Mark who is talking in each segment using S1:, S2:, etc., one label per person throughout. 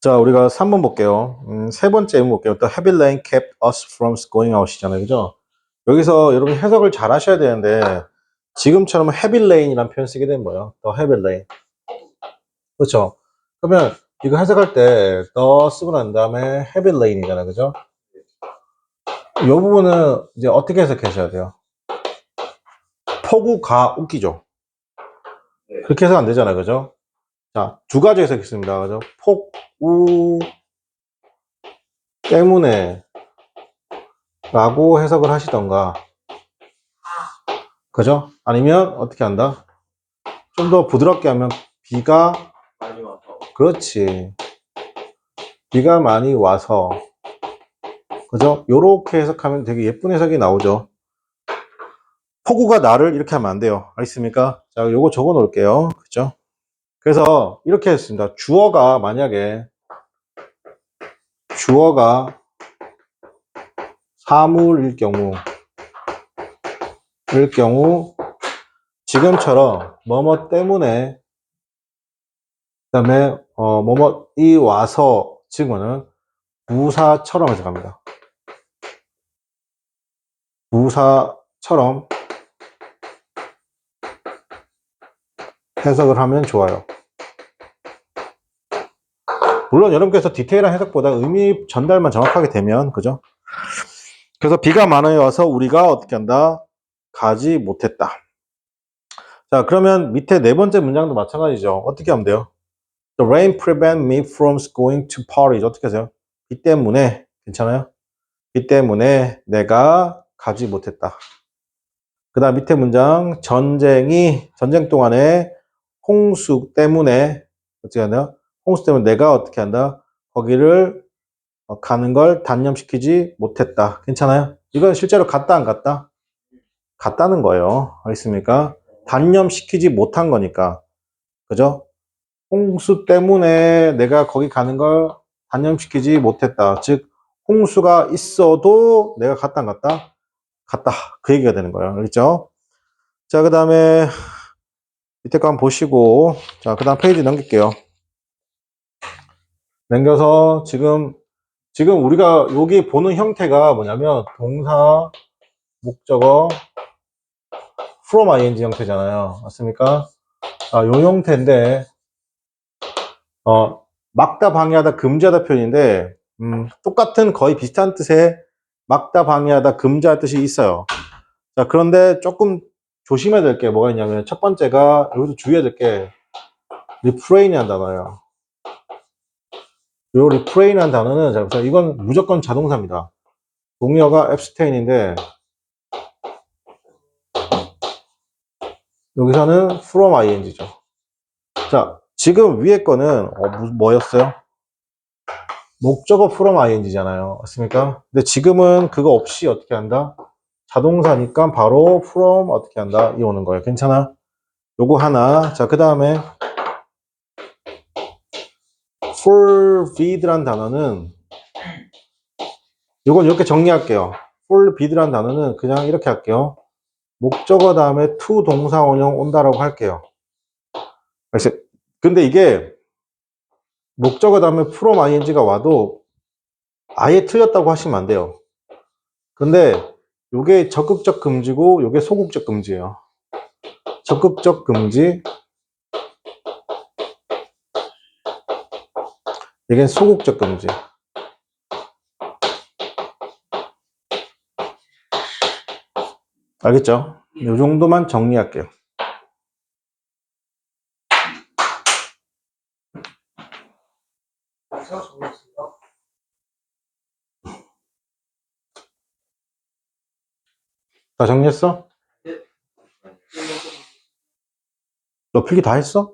S1: 자, 우리가 3번 볼게요. 세 번째 의문 볼게요. The heavy rain kept us from going out이잖아요. 그죠? 여기서 여러분 해석을 잘 하셔야 되는데, 지금처럼 heavy rain이라는 표현 쓰게 되면 뭐예요? The heavy rain. 그렇죠? 그러면 이거 해석할 때 the 쓰고 난 다음에 heavy rain이잖아요. 그죠? 이 부분은 이제 어떻게 해석하셔야 돼요? 폭우가 웃기죠? 그렇게 해석 안 되잖아요. 그죠? 자, 두 가지 해석이 있습니다. 그죠? 폭우 때문에 라고 해석을 하시던가, 그죠? 아니면 어떻게 한다? 좀 더 부드럽게 하면 비가
S2: 많이 와서.
S1: 그렇지. 비가 많이 와서 그죠? 요렇게 해석하면 되게 예쁜 해석이 나오죠. 폭우가 나를 이렇게 하면 안 돼요. 알겠습니까? 자, 요거 적어 놓을게요. 그죠? 그래서 이렇게 했습니다. 만약에 주어가 사물일 경우 지금처럼 뭐뭐 때문에 그다음에 뭐뭐이 와서 지금은 부사처럼 해석합니다. 부사처럼 해석을 하면 좋아요. 물론 여러분께서 디테일한 해석보다 의미 전달만 정확하게 되면, 그죠? 그래서 비가 많이 와서 우리가 어떻게 한다? 가지 못했다. 자, 그러면 밑에 네 번째 문장도 마찬가지죠. 어떻게 하면 돼요? The rain prevent me from going to parties. 어떻게 하세요? 비 때문에, 괜찮아요? 비 때문에 내가 가지 못했다. 그 다음 밑에 문장, 전쟁 동안에 홍수 때문에, 어떻게 한다? 홍수 때문에 내가 어떻게 한다? 거기를 가는 걸 단념시키지 못했다. 괜찮아요? 이건 실제로 갔다 안 갔다? 갔다는 거예요. 알겠습니까? 단념시키지 못한 거니까. 그죠? 홍수 때문에 내가 거기 가는 걸 단념시키지 못했다. 즉, 홍수가 있어도 내가 갔다 안 갔다? 갔다. 그 얘기가 되는 거예요. 알겠죠? 자, 그 다음에 밑에 거 한번 보시고, 자, 그 다음 페이지 넘길게요. 넘겨서 지금 우리가 여기 보는 형태가 뭐냐면 동사, 목적어, from ing 형태잖아요. 맞습니까? 요 형태인데, 막다, 방해하다, 금지하다 표현인데, 똑같은 거의 비슷한 뜻의 막다, 방해하다, 금지할 뜻이 있어요. 자, 그런데 조금 조심해야 될 게 뭐가 있냐면, 첫 번째가, 여기서 주의해야 될 게, refrain이라는 단어예요. 요 refrain이라는 단어는, 자, 보세요. 이건 무조건 자동사입니다. 동의어가 abstain인데, 여기서는 from ing죠. 자, 지금 위에 거는, 뭐였어요? 목적어 from ing잖아요. 맞습니까? 근데 지금은 그거 없이 어떻게 한다? 자동사니까 바로 from 어떻게 한다? 이 오는 거예요. 괜찮아? 요거 하나. 자, 그 다음에 forbidd란 단어는 요건 이렇게 정리할게요. forbidd란 단어는 그냥 이렇게 할게요. 목적어 다음에 to 동사 원형 온다라고 할게요. 그래서 근데 이게 목적어 다음에 from ing가 와도 아예 틀렸다고 하시면 안 돼요. 근데 요게 적극적 금지고 요게 소극적 금지예요. 적극적 금지, 이게 소극적 금지. 알겠죠? 요 정도만 정리할게요. 다 정리했어? 너 필기 다 했어?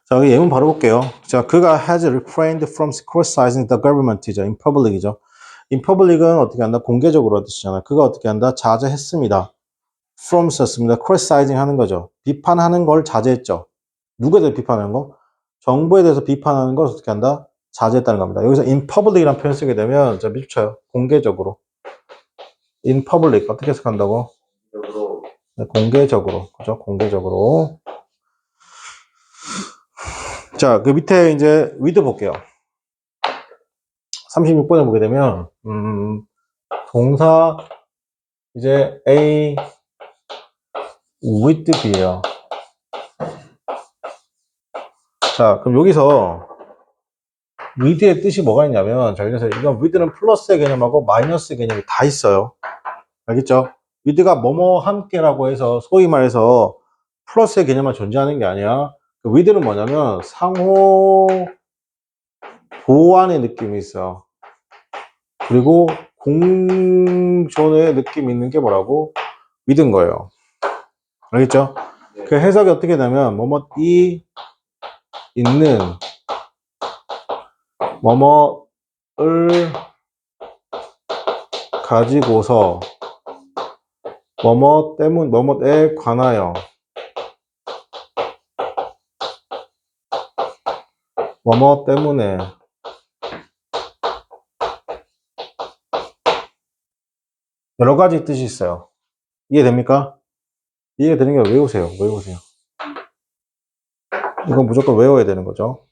S1: 자, 여기 예문 바로 볼게요. 자, 그가 has refrained from criticizing the government이죠. in public이죠. in public은 어떻게 한다? 공개적으로 뜻이잖아요. 그가 어떻게 한다? 자제했습니다. from 썼습니다. criticizing 하는 거죠. 비판하는 걸 자제했죠. 누구에 대해 비판하는 거? 정부에 대해서 비판하는 걸 어떻게 한다? 자제했다는 겁니다. 여기서 in public이라는 표현 쓰게 되면 저 밀쳐요. 공개적으로. in public 어떻게 해석한다고? 네, 공개적으로. 그죠? 공개적으로. 자, 그 밑에 이제 with 볼게요. 36번에 보게 되면 동사 이제 A with B예요. 자, 그럼 여기서 with의 뜻이 뭐가 있냐면, 자, 그래서 이건 with는 플러스의 개념하고 마이너스의 개념이 다 있어요. 알겠죠? with가 뭐뭐 함께라고 해서 소위 말해서 플러스의 개념만 존재하는 게 아니야. 그 with는 뭐냐면 상호 보완의 느낌이 있어. 그리고 공존의 느낌이 있는 게 뭐라고? with인 거예요. 알겠죠? 그 해석이 어떻게 되면 뭐뭐이 있는 뭐뭐을 가지고서 뭐뭐 때문 뭐뭐에 관하여 뭐뭐 때문에 여러 가지 뜻이 있어요. 이해됩니까? 이해되는 게 외우세요. 외우세요. 이건 무조건 외워야 되는 거죠.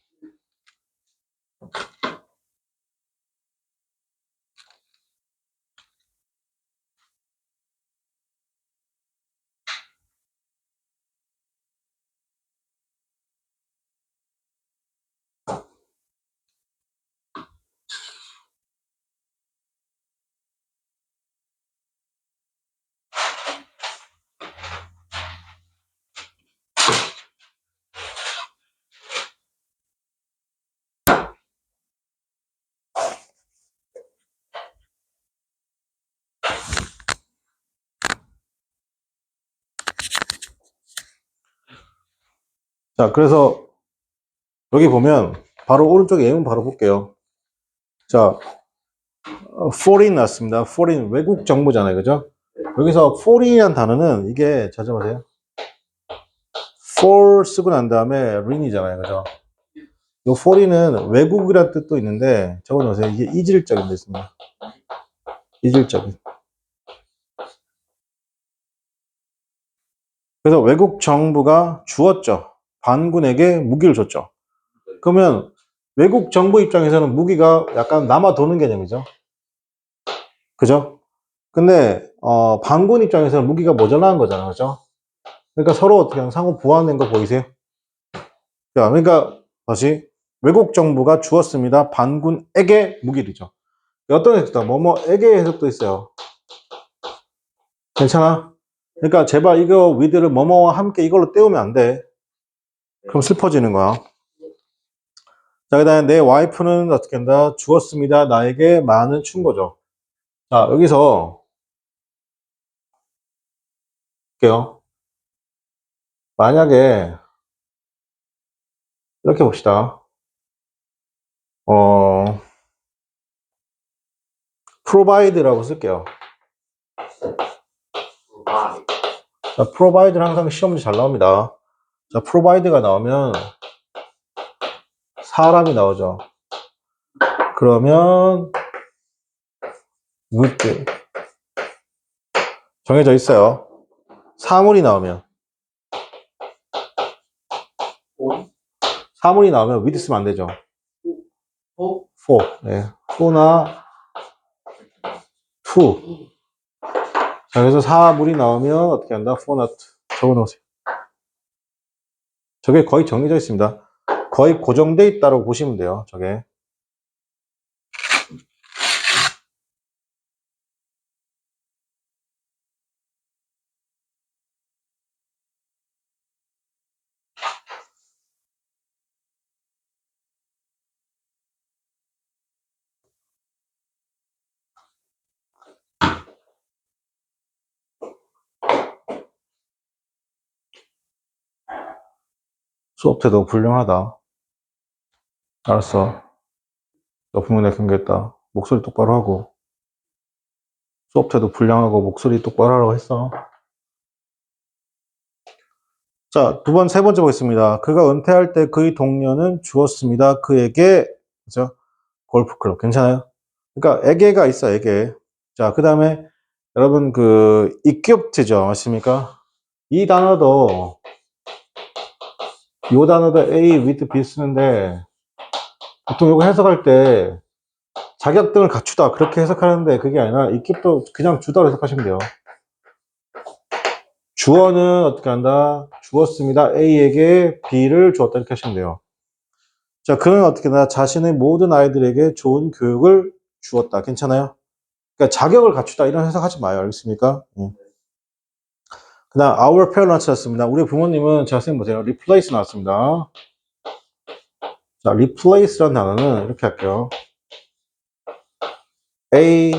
S1: 자, 그래서 여기 보면 바로 오른쪽 예문 바로 볼게요. 자, foreign 났습니다. foreign 외국 정부잖아요. 그죠? 여기서 foreign이라는 단어는 이게 찾아보세요. for 쓰고 난 다음에 rin이잖아요. 그죠? 이 foreign은 외국이라는 뜻도 있는데 적어놓으세요. 이게 이질적인 뜻입니다. 이질적인. 그래서 외국 정부가 주었죠. 반군에게 무기를 줬죠. 그러면 외국 정부 입장에서는 무기가 약간 남아도는 개념이죠. 그죠? 근데 반군 입장에서는 무기가 모자란 거잖아요. 그죠? 그러니까 서로 어떻게 하면 상호 보완된 거 보이세요? 자, 그러니까 다시 외국 정부가 주었습니다. 반군에게 무기를죠. 어떤 해석도 뭐뭐에게 해석도 있어요. 괜찮아? 그러니까 제발 이거 위드를 뭐뭐와 함께 이걸로 때우면 안 돼. 그럼 슬퍼지는 거야. 자, 그 다음에 내 와이프는 어떻게 한다? 주었습니다. 나에게 많은 준 거죠. 자, 여기서 볼게요. 만약에 이렇게 봅시다. provide라고 쓸게요. 자, provide는 항상 시험 문제 잘 나옵니다. 자, provide가 나오면 사람이 나오죠. 그러면 would 정해져 있어요. 사물이 나오면 with 쓰면 안 되죠. for. 네. for나 to. 자, 그래서 사물이 나오면 어떻게 한다? for not. 적어 놓으세요. 저게 거의 정해져 있습니다. 거의 고정돼 있다고 보시면 돼요. 저게. 수업 때도 훌륭하다. 알았어. 높은 문제 경계했다. 목소리 똑바로 하고. 수업 때도 불량하고 목소리 똑바로 하라고 했어. 자, 세 번째 보겠습니다. 그가 은퇴할 때 그의 동료는 주었습니다. 그에게 그죠? 골프 클럽. 괜찮아요? 그러니까 에게가 있어, 에게. 자, 그 다음에 여러분 그 equiped죠. 맞습니까? 이 단어도 A with B 쓰는데 보통 이거 해석할 때 자격등을 갖추다 그렇게 해석하는데 그게 아니라 equip도 그냥 주다로 해석하시면 돼요. 주어는 어떻게 한다? 주었습니다. A에게 B를 주었다 이렇게 하시면 돼요. 자, 그는 어떻게 한다? 자신의 모든 아이들에게 좋은 교육을 주었다. 괜찮아요? 그러니까 자격을 갖추다 이런 해석하지 마요. 알겠습니까? 그 다음 our parents 나왔습니다. 우리 부모님은 자, 선생님 보세요. replace 나왔습니다. 자, replace라는 단어는 이렇게 할게요. A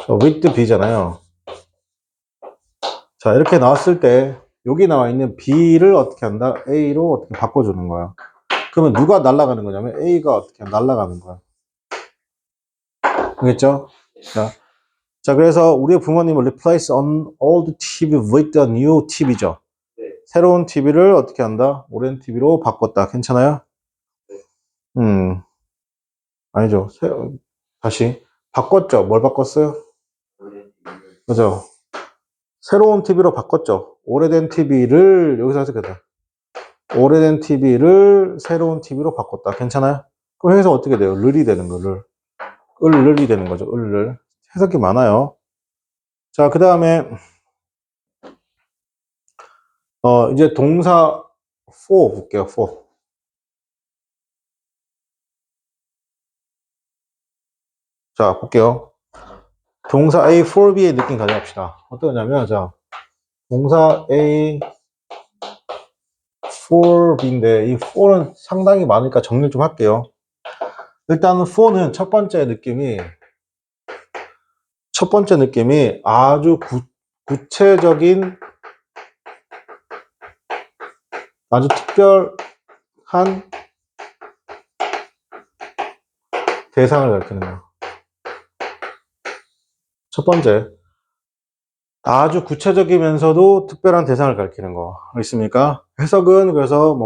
S1: with B잖아요. 자, 이렇게 나왔을 때 여기 나와 있는 B를 어떻게 한다? A로 어떻게 바꿔주는 거야. 그러면 누가 날아가는 거냐면 A가 어떻게 날아가는 거야. 알겠죠? 자, 그래서 우리 부모님은 replace an old TV with a new TV죠. 새로운 TV를 어떻게 한다? 오랜 TV로 바꿨다. 괜찮아요? 아니죠. 다시. 바꿨죠. 뭘 바꿨어요? 그죠? 새로운 TV로 바꿨죠. 오래된 TV를, 여기서 해석해다. 오래된 TV를 새로운 TV로 바꿨다. 괜찮아요? 그럼 여기서 어떻게 돼요? 을이 되는 거를. 을이 되는 거죠. 을을. 해석이 많아요. 자, 그 다음에, 이제 동사 for 볼게요. for. 자, 볼게요. 동사 A for B의 느낌 가져갑시다. 어떠냐면, 자, 동사 A for B인데, 이 for는 상당히 많으니까 정리를 좀 할게요. 일단 for는 첫 번째 느낌이 아주 구체적인, 아주 특별한 대상을 가리키는 거예요. 첫 번째. 아주 구체적이면서도 특별한 대상을 가리키는 거. 있습니까? 해석은 그래서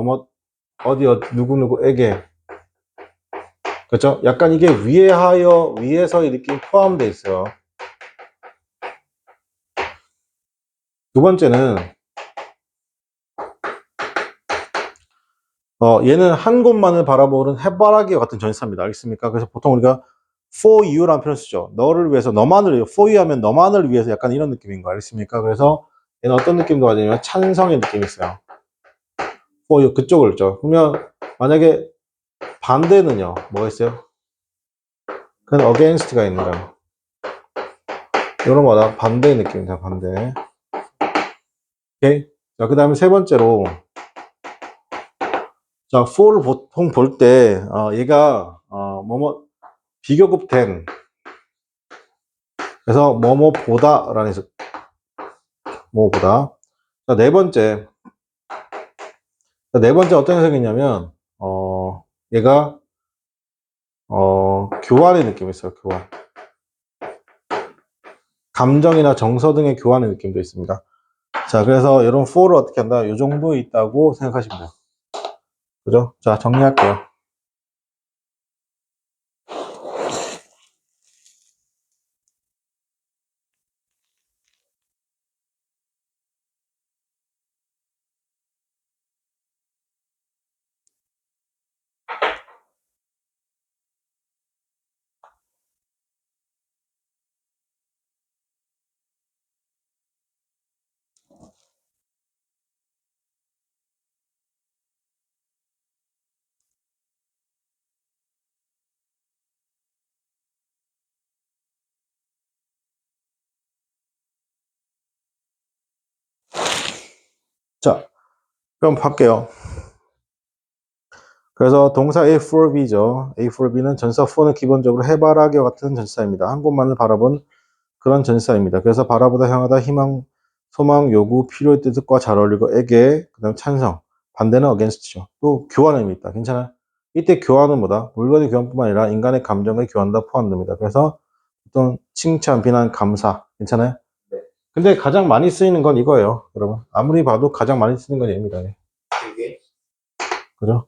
S1: 누구누구에게. 그렇죠? 약간 이게 위에서의 느낌이 포함되어 있어요. 두 번째는, 얘는 한 곳만을 바라보는 해바라기와 같은 전치사입니다. 알겠습니까? 그래서 보통 우리가 for you라는 표현을 쓰죠. 너를 위해서, 너만을 위해서, for you 하면 너만을 위해서 약간 이런 느낌인 거 알겠습니까? 그래서 얘는 어떤 느낌도 가지냐면 찬성의 느낌이 있어요. for you, 그쪽을 죠. 그러면 만약에 반대는요, 뭐가 있어요? 그건 against가 있는 거예요. 이런 거다. 반대의 느낌이다, 반대. 오케이? 자, 그 다음에 세 번째로, 자, for를 보통 볼 때, 얘가, 비교급된, 그래서 뭐뭐보다라는 해석, 뭐보다. 자, 네 번째 어떤 해석이냐면, 얘가, 교환의 느낌이 있어요, 교환. 감정이나 정서 등의 교환의 느낌도 있습니다. 자, 그래서 이런 for를 어떻게 한다? 이 정도 있다고 생각하시면 돼요. 그죠? 자, 정리할게요. 자, 그럼 볼게요. 그래서 동사 A for B죠. A for B는 전사 for는 기본적으로 해바라기와 같은 전사입니다. 한 곳만을 바라본 그런 전사입니다. 그래서 바라보다, 향하다, 희망, 소망, 요구, 필요의 뜻과 잘 어울리고, 에게, 그 다음 찬성. 반대는 against죠. 또 교환의 의미 있다. 괜찮아요? 이때 교환은 뭐다? 물건의 교환뿐만 아니라 인간의 감정의 교환도 포함됩니다. 그래서 어떤 칭찬, 비난, 감사. 괜찮아요? 근데 가장 많이 쓰이는 건 이거예요. 여러분. 아무리 봐도 가장 많이 쓰는 건 얘입니다. 그죠?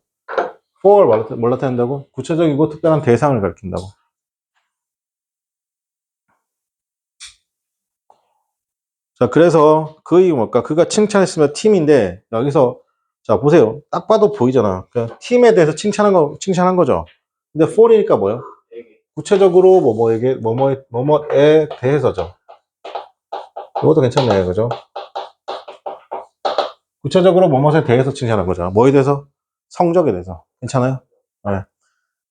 S1: for 뭘 나타낸다고? 구체적이고 특별한 대상을 가리킨다고. 자, 그래서 그 이유 뭘까? 그가 칭찬했으면 팀인데, 여기서, 자, 보세요. 딱 봐도 보이잖아. 그러니까 팀에 대해서 칭찬한 거죠. 근데 for이니까 뭐예요? 구체적으로 뭐뭐에 대해서죠. 이것도 괜찮네요. 그죠? 구체적으로 뭐뭐에 대해서 칭찬한 거죠. 뭐에 대해서? 성적에 대해서. 괜찮아요? 네.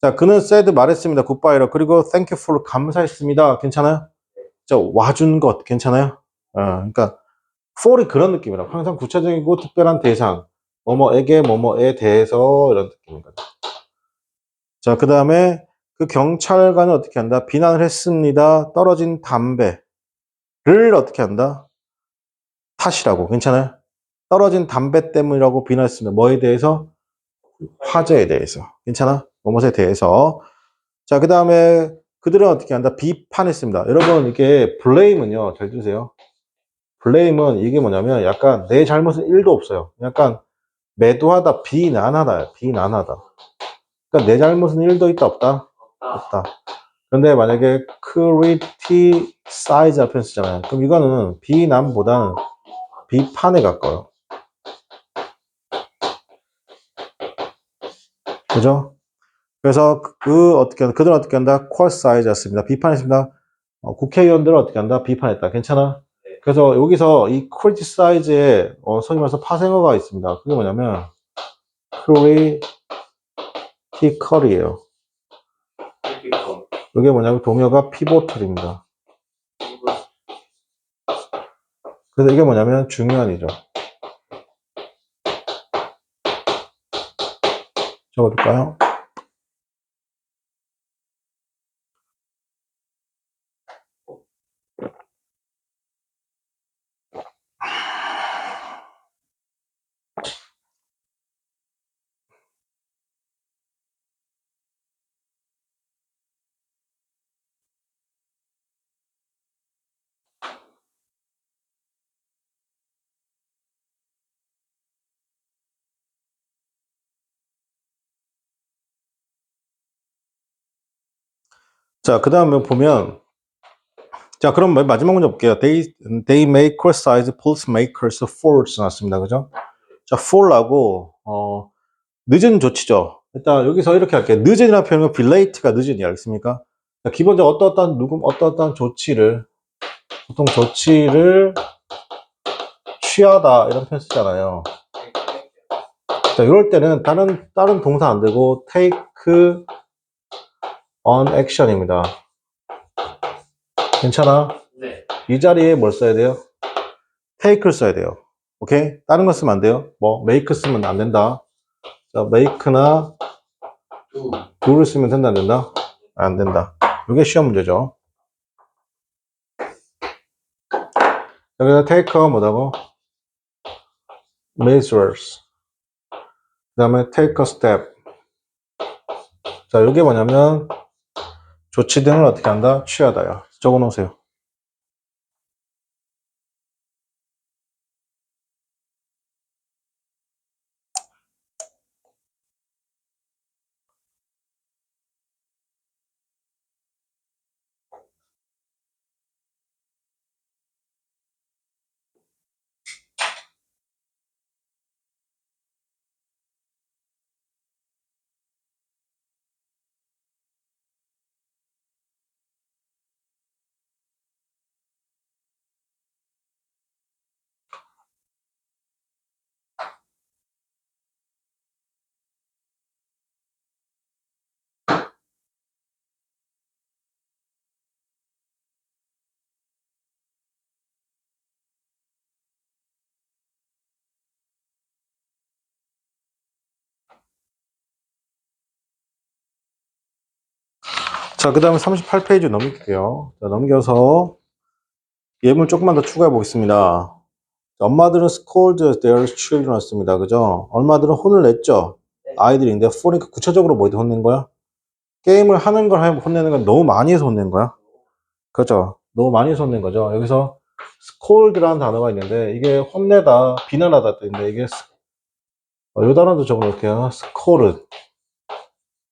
S1: 자, 그는 said 말했습니다. 굿바이로. 그리고 thank you for 감사했습니다. 괜찮아요? 자, 와준 것. 괜찮아요? 그러니까 for이 그런 느낌이라. 항상 구체적이고 특별한 대상. 뭐뭐에게 뭐뭐에 대해서 이런 느낌인 거죠. 자, 그 다음에 그 경찰관은 어떻게 한다? 비난을 했습니다. 떨어진 담배를 어떻게 한다? 탓이라고. 괜찮아요? 떨어진 담배 때문이라고 비난했습니다. 뭐에 대해서? 화재에 대해서. 괜찮아? 뭐뭐에 대해서. 자, 그 다음에 그들은 어떻게 한다? 비판했습니다. 여러분, 이게 blame은요, 잘 들으세요. blame은 이게 뭐냐면 약간 내 잘못은 1도 없어요. 약간 매도하다, 비난하다, 비난하다. 그러니까 내 잘못은 1도 있다, 없다? 없다. 그런데 만약에 criticize 앞에 쓰잖아요. 그럼 이거는 비난보다는 비판에 가까워요. 그죠? 그래서 그들은 어떻게 한다? criticize였습니다. 비판했습니다. 국회의원들은 어떻게 한다? 비판했다. 괜찮아? 그래서 여기서 이 criticize에 소위 말해서 파생어가 있습니다. 그게 뭐냐면 critical이에요. 이게 뭐냐면 동요가 pivotal입니다. 그래서 이게 뭐냐면 중요한이죠. 적어둘까요? 자, 그 다음에 보면, 자, 그럼 마지막 문제 볼게요. They may criticize policymakers for 나왔습니다. 그죠? 자, for라고, 늦은 조치죠. 일단 여기서 이렇게 할게요. 늦은이라는 표현은 belate가 늦은이 알겠습니까? 자, 기본적으로 어떠한 조치를, 보통 조치를 취하다 이런 표현 쓰잖아요. 자, 이럴 때는 다른 동사 안 되고 take on action입니다. 괜찮아?
S2: 네.
S1: 이 자리에 뭘 써야 돼요? take를 써야 돼요. 오케이? 다른 거 쓰면 안 돼요. 뭐 make 쓰면 안 된다. 자, make나 do를 쓰면 된다 안 된다? 안 된다. 이게 시험 문제죠. 여기서 take가 뭐라고? measures. 그 다음에 take a step. 자, 이게 뭐냐면 조치 등을 어떻게 한다? 취하다요. 적어 놓으세요. 자, 그 다음에 38페이지 넘길게요. 자, 넘겨서 예문 조금만 더 추가해 보겠습니다. 엄마들은 scold their children 였습니다. 그죠? 엄마들은 혼을 냈죠? 아이들인데, 그러니까 구체적으로 뭐 혼낸 거야? 게임을 하는 걸 혼내는 건 너무 많이 해서 혼낸 거야? 그죠? 너무 많이 해서 혼낸 거죠. 여기서 scold라는 단어가 있는데, 이게 혼내다, 비난하다 뜻인데, 이게, 이 단어도 적어놓을게요. scold.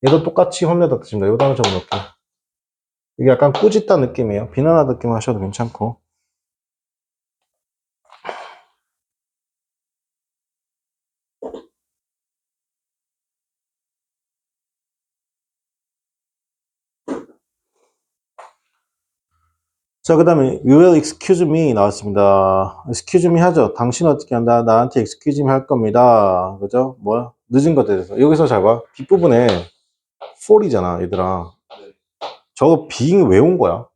S1: 얘도 똑같이 혼내다 뜻입니다. 요 단어 적어놓을게요. 이게 약간 꾸짖다 느낌이에요. 비난하다 느낌 하셔도 괜찮고. 자, 그 다음에 you will excuse me 나왔습니다. excuse me 하죠. 당신 어떻게 한다? 나한테 excuse me 할 겁니다. 그죠? 뭐야? 늦은 것에 대해서. 여기서 잘 봐. 뒷부분에 for이잖아, 얘들아. 저거 being 왜 온 거야?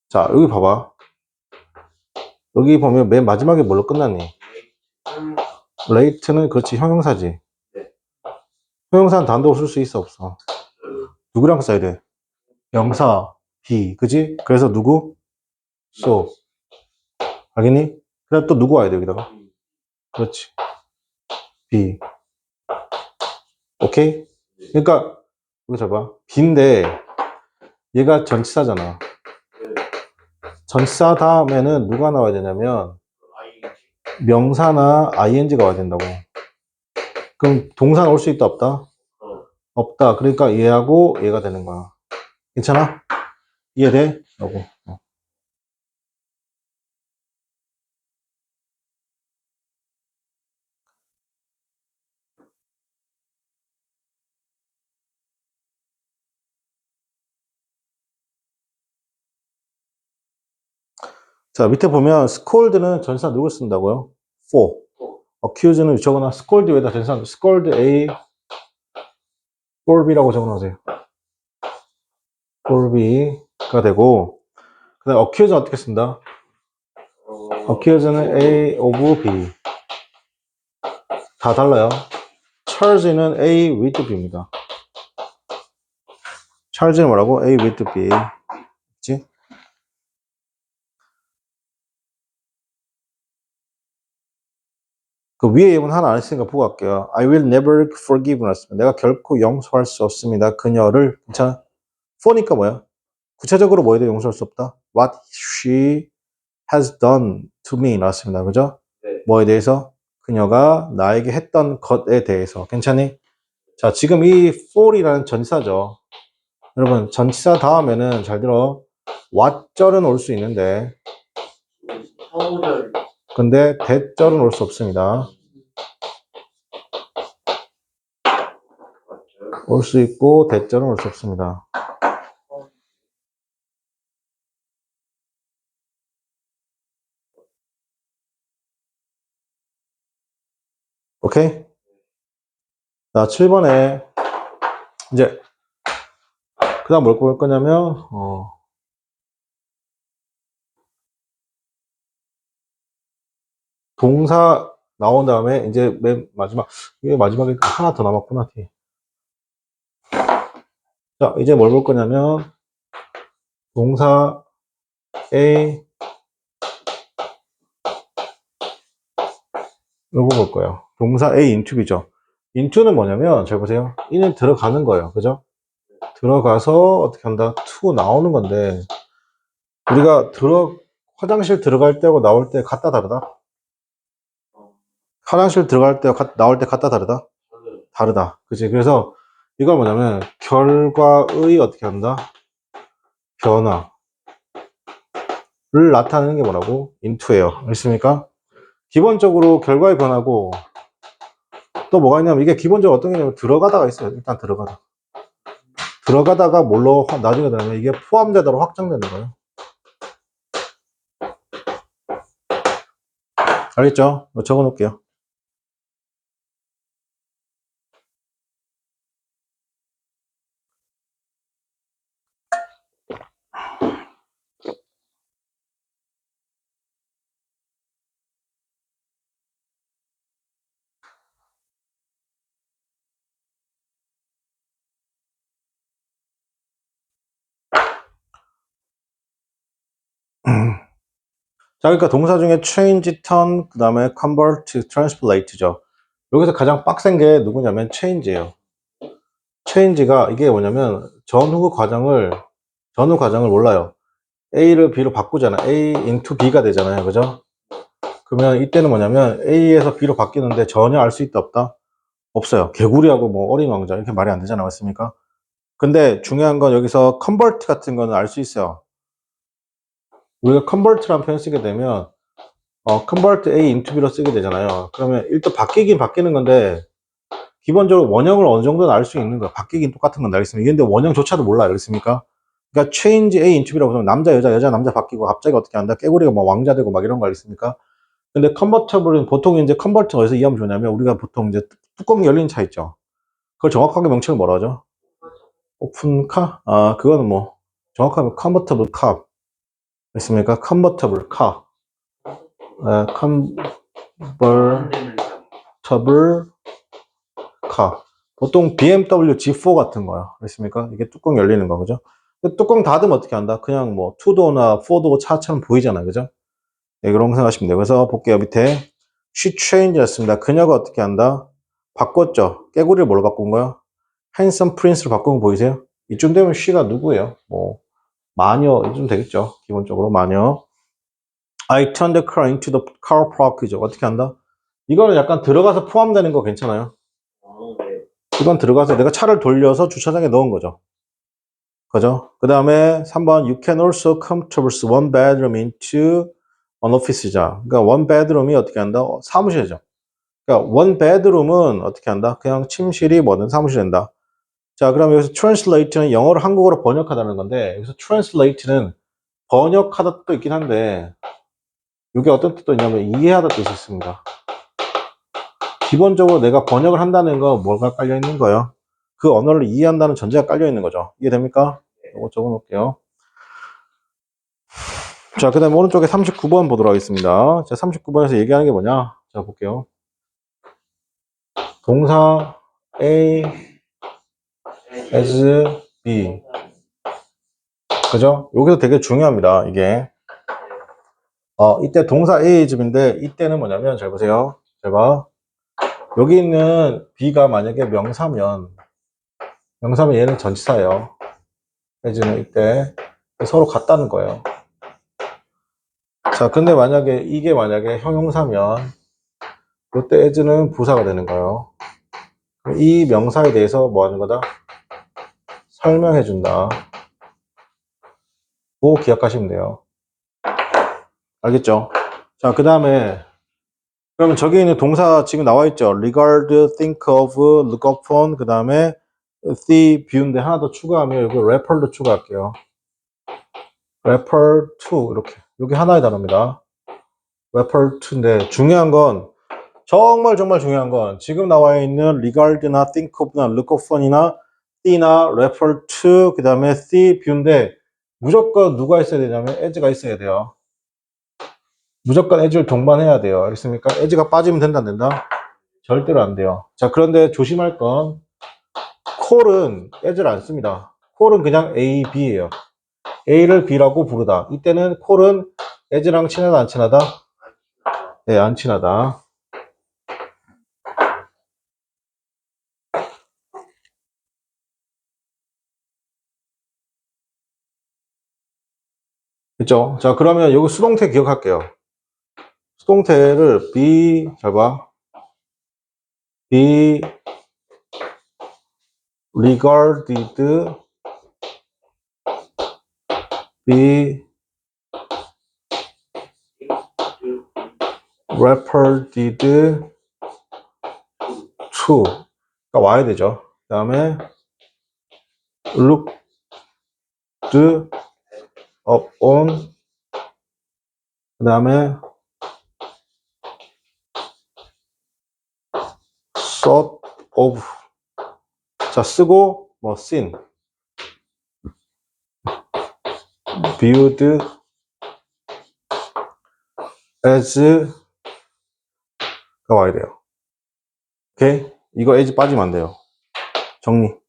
S1: 자, 여기 봐봐. 여기 보면 맨 마지막에 뭘로 끝났니? late는 그렇지, 형용사지. 형용사는 단독으로 쓸 수 있어, 없어? 누구랑 써야 돼? 명사, be, 그지? 그래서 누구? so. 알겠니? 그 다음 또 누구 와야 돼, 여기다가? 그렇지. be. 오케이? 그러니까, 이거 잘 봐. be인데, 얘가 전치사잖아. 전치사 다음에는 누가 나와야 되냐면, 명사나 ing가 와야 된다고. 그럼 동사는 올 수 있다, 없다? 없다. 그러니까 얘하고 얘가 되는 거야. 괜찮아? 이해돼? 라고. 자, 밑에 보면 scold는 전치사 누굴 쓴다고요? for. accuse는 적어놔. scold 위에다 전치사 scold A, scold B라고 적어놓으세요. scold B가 되고, 그 다음에 accuse는 어떻게 쓴다? accuse는 A of B. 다 달라요. charge는 A with B입니다. charge는 뭐라고? A with B. 그치? 그 위에 예문 하나 안 했으니까 보고 갈게요. I will never forgive 나왔습니다. 내가 결코 용서할 수 없습니다. 그녀를. 괜찮아? for니까 뭐야? 구체적으로 뭐에 대해 용서할 수 없다? What she has done to me 나왔습니다. 그죠? 네. 뭐에 대해서? 그녀가 나에게 했던 것에 대해서. 괜찮니? 자, 지금 이 for이라는 전치사죠. 여러분, 전치사 다음에는 잘 들어. what절은 올 수 있는데 근데 that절은 올 수 없습니다. 올 수 있고 that절은 올 수 없습니다. 오케이? 자, 7번에 이제 그 다음 뭘 볼 거냐면 동사 나온 다음에 이제 맨 마지막 이게 마지막에 하나 더 남았구나. 뒤에. 자, 이제 뭘 볼 거냐면 동사 A 요거 볼 거예요. 동사 A into B죠. into는 뭐냐면 잘 보세요. 이는 들어가는 거예요. 그죠? 들어가서 어떻게 한다? to 나오는 건데 우리가 화장실 들어갈 때하고 나올 때 같다 다르다? 화장실 들어갈 때와 나올 때 같다 다르다? 다르다. 그치? 그래서 이걸 뭐냐면 결과의 어떻게 한다? 변화를 나타내는 게 뭐라고? into예요. 알겠습니까? 기본적으로 결과의 변화고 또 뭐가 있냐면 이게 기본적으로 어떤 게 있냐면 들어가다가 있어요. 일단 들어가다가 뭘로 나중에 되면 이게 포함되도록 확정되는 거예요. 알겠죠? 적어 놓을게요. 자, 그러니까 동사 중에 change, turn, 그 다음에 convert, translate죠. 여기서 가장 빡센 게 누구냐면 change예요. change가 이게 뭐냐면 전후 과정을 몰라요. A를 B로 바꾸잖아. A into B가 되잖아요. 그죠? 그러면 이때는 뭐냐면 A에서 B로 바뀌는데 전혀 알 수 있다 없다? 없어요. 개구리하고 뭐 어린 왕자 이렇게 말이 안 되잖아요. 맞습니까? 근데 중요한 건 여기서 컨버트 같은 거는 알 수 있어요. 우리가 컨버트라는 표현 쓰게 되면 컨버트 A into B로 쓰게 되잖아요. 그러면 일단 바뀌긴 바뀌는 건데 기본적으로 원형을 어느 정도는 알 수 있는 거야. 바뀌긴 똑같은 건 알겠습니다. 근데 원형조차도 몰라 알겠습니까? 그러니까 change A into B라고 하면 남자 여자 여자 남자 바뀌고 갑자기 어떻게 한다? 깨구리가 뭐 왕자 되고 막 이런 거 알겠습니까? 근데 컨버터블은 보통 이제 컨버터 어디서 이해하면 좋냐면 우리가 보통 이제 뚜껑 열리는 차 있죠. 그걸 정확하게 명칭을 뭐라 하죠? 오픈카? 아 그거는 뭐 정확하게 컨버터블 카 있습니까? 컨버터블 카, 컨버터블 카. 보통 BMW G4 같은 거야. 그렇습니까? 이게 뚜껑 열리는 거, 그죠? 뚜껑 닫으면 어떻게 한다? 그냥 뭐, 투도어나 포도어 차처럼 보이잖아요. 그죠? 네, 그런 거 생각하시면 돼요. 그래서 볼게요. 밑에. She changed 였습니다. 그녀가 어떻게 한다? 바꿨죠. 깨구리를 뭘로 바꾼 거야? Handsome Prince로 바꾼 거 보이세요? 이쯤 되면 she가 누구예요? 뭐, 마녀, 이쯤 되겠죠. 기본적으로 마녀. I turned the car into the car park이죠. 어떻게 한다? 이거는 약간 들어가서 포함되는 거 괜찮아요? 이건 들어가서 내가 차를 돌려서 주차장에 넣은 거죠. 그죠? 그 다음에 3번 You can also convert one bedroom into an office이자. 그러니까 one bedroom이 어떻게 한다? 사무실이죠. 그러니까 one bedroom은 어떻게 한다? 그냥 침실이 뭐든 사무실 된다. 자, 그럼 여기서 translate는 영어를 한국어로 번역하다는 건데 여기서 translate는 번역하다 뜻도 있긴 한데 이게 어떤 뜻도 있냐면 이해하다 뜻이 있습니다. 기본적으로 내가 번역을 한다는 거 뭐가 깔려 있는 거예요? 그 언어를 이해한다는 전제가 깔려 있는 거죠. 이해됩니까? 이거 적어 놓을게요. 자, 그 다음에 오른쪽에 39번 보도록 하겠습니다. 자, 39번에서 얘기하는 게 뭐냐? 자, 볼게요. 동사 A as B. 그죠? 여기서 되게 중요합니다. 이게. 이때 동사 A as B인데, 이때는 뭐냐면, 잘 보세요. 잘 봐. 여기 있는 B가 만약에 명사면 얘는 전치사예요. as는 이때. 서로 같다는 거예요. 자, 근데 이게 만약에 형용사면, 이때 as는 부사가 되는 거예요. 이 명사에 대해서 뭐 하는 거다? 설명해 준다. 그거 기억하시면 돼요. 알겠죠? 자, 그 다음에 그러면 저기 있는 동사 지금 나와 있죠? regard, think of, look upon, 그 다음에 see, view인데 하나 더 추가하면 여기 refer도 추가할게요. refer to 이렇게 여기 하나의 단어입니다. refer to인데 중요한 건 정말 중요한 건 지금 나와 있는 regard나 think of나 look upon이나 see나 refer to 그 다음에 see, view인데 무조건 누가 있어야 되냐면 as가 있어야 돼요. 무조건 as를 동반해야 돼요. 알겠습니까? as가 빠지면 된다 안 된다? 절대로 안 돼요. 자, 그런데 조심할 건 call은 as를 안 씁니다. call은 그냥 A, B예요. A를 B라고 부르다. 이때는 call은 as랑 친하다 안 친하다? 네, 안 친하다. 그쵸? 자, 그러면 여기 수동태 기억할게요. 수동태를 잘 봐. be regarded, be referred to가 와야 되죠. 그 다음에 looked upon, 그 다음에 thought of. 자, 쓰고 뭐 seen, viewed as가 와야 돼요. 오케이? 이거 as 빠지면 안 돼요. 정리.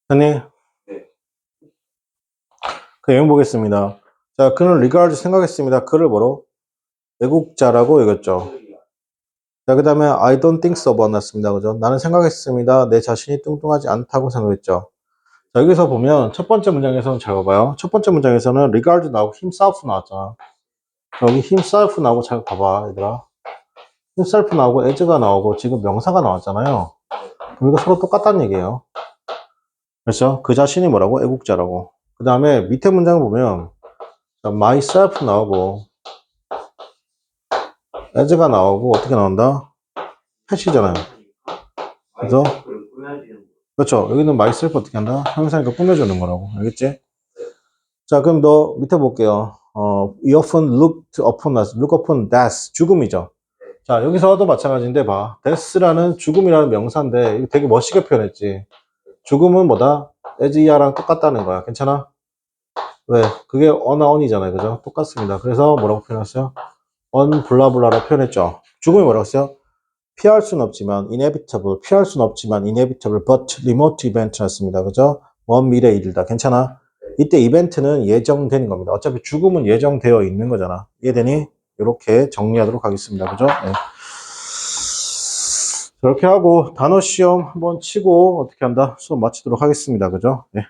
S1: 아니, 그 내용 보겠습니다. 자, 그는 regard 생각했습니다. 그를 뭐로? 애국자라고 여겼죠. 자, 그 다음에 I don't think so 만났습니다. 그죠? 나는 생각했습니다. 내 자신이 뚱뚱하지 않다고 생각했죠. 자, 여기서 보면 첫 번째 문장에서는 잘 봐봐요. 첫 번째 문장에서는 regard 나오고 himself 나왔잖아. 여기 himself 나오고 잘 봐봐, 얘들아. himself 나오고 as가 나오고 지금 명사가 나왔잖아요. 그럼 이거 서로 똑같다는 얘기예요. 그렇죠? 그 자신이 뭐라고? 애국자라고. 그 다음에 밑에 문장을 보면 myself 나오고 as가 나오고 어떻게 나온다? 패시잖아요. 그래서 그렇죠. 여기는 myself 어떻게 한다? 형용사니까 꾸며주는 거라고. 알겠지? 자, 그럼 너 밑에 볼게요. we often look upon death. 죽음이죠. 자, 여기서도 마찬가지인데 봐. death라는 죽음이라는 명사인데 이거 되게 멋있게 표현했지. 죽음은 뭐다? as야랑 똑같다는 거야. 괜찮아? 왜? 그게 on이잖아요. 그죠? 똑같습니다. 그래서 뭐라고 표현했어요? 블라블라로 표현했죠. 죽음이 뭐라고 했어요? 피할 수는 없지만 inevitable, 피할 수는 없지만 inevitable, but remote event였습니다. 그죠? 먼 미래의 일이다. 괜찮아? 이때 이벤트는 예정되는 겁니다. 어차피 죽음은 예정되어 있는 거잖아. 이해되니? 이렇게 정리하도록 하겠습니다. 그죠? 네. 그렇게 하고 단어 시험 한번 치고 어떻게 한다? 수업 마치도록 하겠습니다. 그죠? 네.